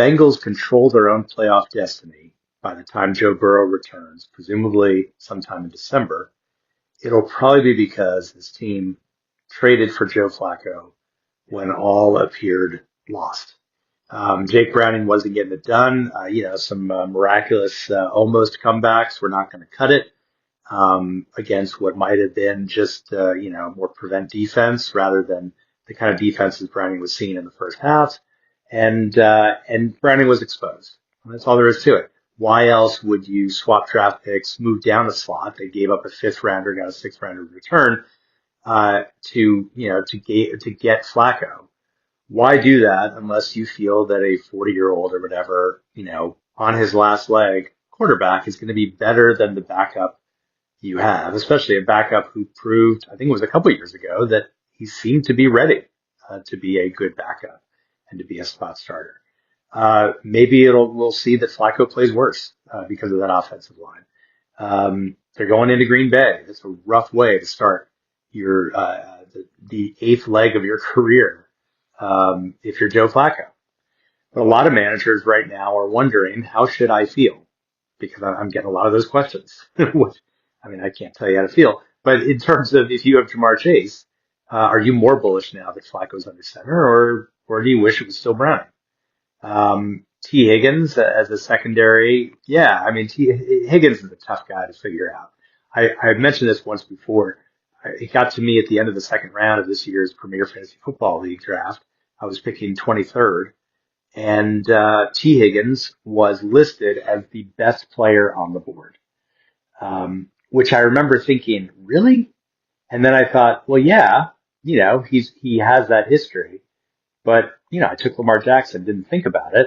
Bengals control their own playoff destiny by the time Joe Burrow returns, presumably sometime in December, it'll probably be because his team traded for Joe Flacco when all appeared lost. Jake Browning wasn't getting it done. Some miraculous almost comebacks were not going to cut it against what might have been just more prevent defense rather than the kind of defenses Browning was seeing in the first half. And Browning was exposed. And that's all there is to it. Why else would you swap draft picks, move down a slot? They gave up a fifth rounder, got a sixth rounder in return to get Flacco. Why do that unless you feel that a 40-year-old or whatever, on his last leg quarterback is going to be better than the backup you have, especially a backup who proved, I think it was a couple of years ago, that he seemed to be ready to be a good backup and to be a spot starter. Maybe we'll see that Flacco plays worse because of that offensive line. They're going into Green Bay. It's a rough way to start your the eighth leg of your career if you're Joe Flacco. But a lot of managers right now are wondering, how should I feel? Because I'm getting a lot of those questions. I can't tell you how to feel. But in terms of if you have Jamar Chase, are you more bullish now that Flacco's under center, or do you wish it was still Browning? T. Higgins as a secondary. Yeah, Higgins is a tough guy to figure out. I mentioned this once before. It got to me at the end of the second round of this year's Premier Fantasy Football League draft. I was picking 23rd, and T. Higgins was listed as the best player on the board, which I remember thinking, really? And then I thought, well, yeah, he has that history. But, I took Lamar Jackson, didn't think about it,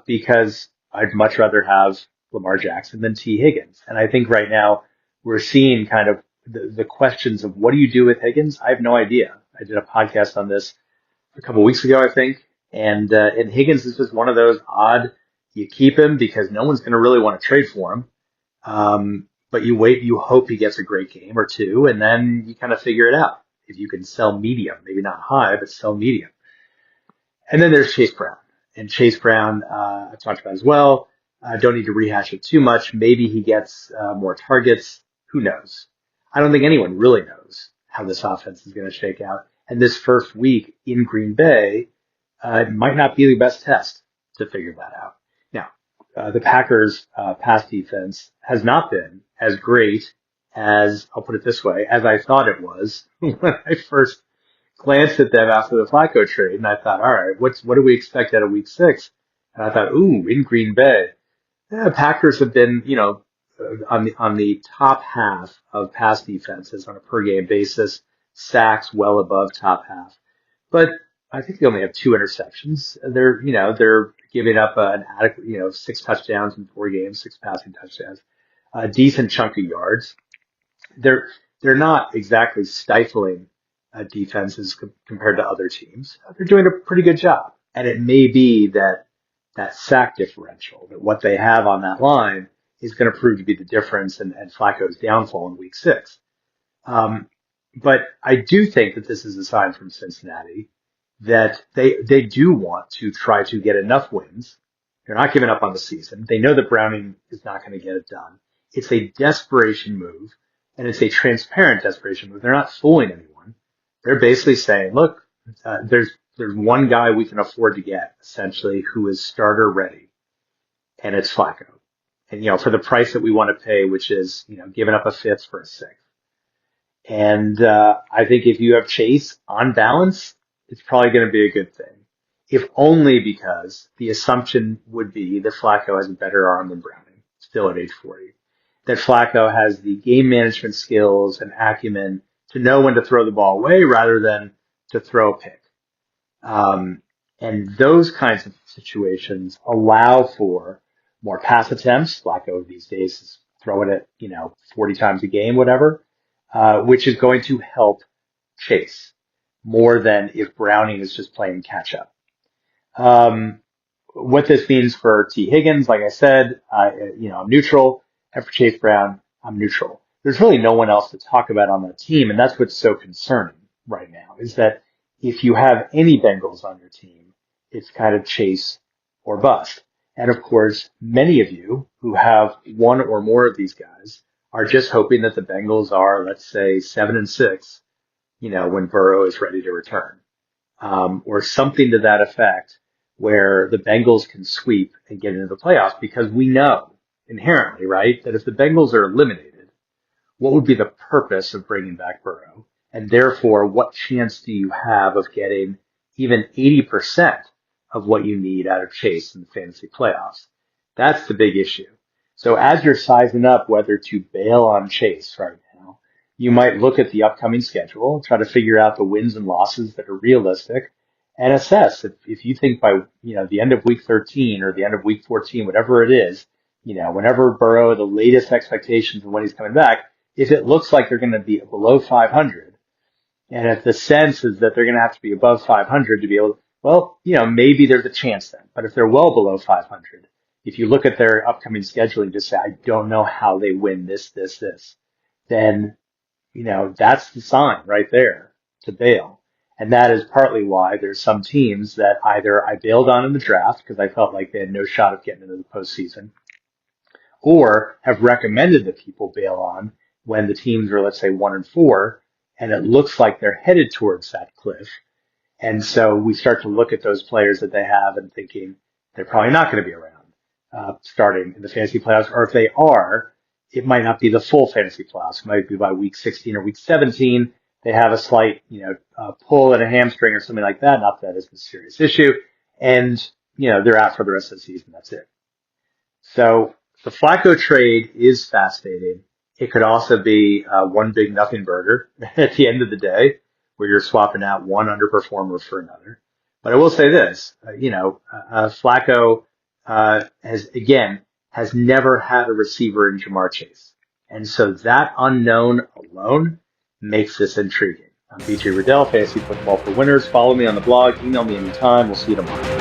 because I'd much rather have Lamar Jackson than T. Higgins. And I think right now we're seeing kind of the questions of what do you do with Higgins? I have no idea. I did a podcast on this a couple of weeks ago, I think. And Higgins is just one of those odd, you keep him because no one's going to really want to trade for him. But you hope he gets a great game or two, and then you kind of figure it out. If you can sell medium, maybe not high, but sell medium. And then there's Chase Brown. And Chase Brown, I talked about as well. I don't need to rehash it too much. Maybe he gets more targets. Who knows? I don't think anyone really knows how this offense is going to shake out. And this first week in Green Bay might not be the best test to figure that out. Now, the Packers' pass defense has not been as great as, I'll put it this way, as I thought it was when I first glanced at them after the Flacco trade, and I thought, all right, what do we expect out of week 6? And I thought, in Green Bay, Packers have been, on the top half of pass defenses on a per game basis, sacks well above top half. But I think they only have 2 interceptions. They're giving up an adequate, 6 touchdowns in 4 games, 6 passing touchdowns, a decent chunk of yards. They're not exactly stifling defenses compared to other teams. They're doing a pretty good job. And it may be that sack differential, that what they have on that line is going to prove to be the difference and Flacco's downfall in week 6. But I do think that this is a sign from Cincinnati that they do want to try to get enough wins. They're not giving up on the season. They know that Browning is not going to get it done. It's a desperation move, and it's a transparent desperation move. They're not fooling anyone. They're basically saying, look, there's one guy we can afford to get, essentially, who is starter ready, and it's Flacco. And, for the price that we want to pay, which is, giving up a 5th for a 6th. And I think if you have Chase on balance, it's probably going to be a good thing. If only because the assumption would be that Flacco has a better arm than Browning, still at age 40. That Flacco has the game management skills and acumen to know when to throw the ball away rather than to throw a pick. And those kinds of situations allow for more pass attempts. Flacco these days is throwing it, 40 times a game, whatever, which is going to help Chase more than if Browning is just playing catch up. What this means for T. Higgins, like I said, I'm neutral. And for Chase Brown, I'm neutral. There's really no one else to talk about on that team, and that's what's so concerning right now, is that if you have any Bengals on your team, it's kind of Chase or bust. And of course, many of you who have one or more of these guys are just hoping that the Bengals are, let's say, 7-6, when Burrow is ready to return, or something to that effect, where the Bengals can sweep and get into the playoffs, because we know inherently, right, that if the Bengals are eliminated, what would be the purpose of bringing back Burrow? And therefore, what chance do you have of getting even 80% of what you need out of Chase in the fantasy playoffs? That's the big issue. So as you're sizing up whether to bail on Chase right now, you might look at the upcoming schedule, try to figure out the wins and losses that are realistic, and assess if you think by the end of week 13 or the end of week 14, whatever it is, whenever Burrow, the latest expectations of when he's coming back, if it looks like they're going to be below 500, and if the sense is that they're going to have to be above 500 to be able to, well, maybe there's a chance then. But if they're well below 500, if you look at their upcoming schedule and just say, I don't know how they win this, then, that's the sign right there to bail. And that is partly why there's some teams that either I bailed on in the draft because I felt like they had no shot of getting into the postseason, or have recommended that people bail on when the teams are, let's say, 1-4, and it looks like they're headed towards that cliff. And so we start to look at those players that they have and thinking they're probably not going to be around starting in the fantasy playoffs, or if they are, it might not be the full fantasy playoffs. It might be by week 16 or week 17. They have a slight, pull and a hamstring or something like that. Not that it's a serious issue. And, they're out for the rest of the season. That's it. So the Flacco trade is fascinating. It could also be one big nothing burger at the end of the day, where you're swapping out one underperformer for another. But I will say this, Flacco has never had a receiver in Jamar Chase. And so that unknown alone makes this intriguing. I'm BJ Riddell, Fantasy Football for Winners. Follow me on the blog. Email me anytime. We'll see you tomorrow.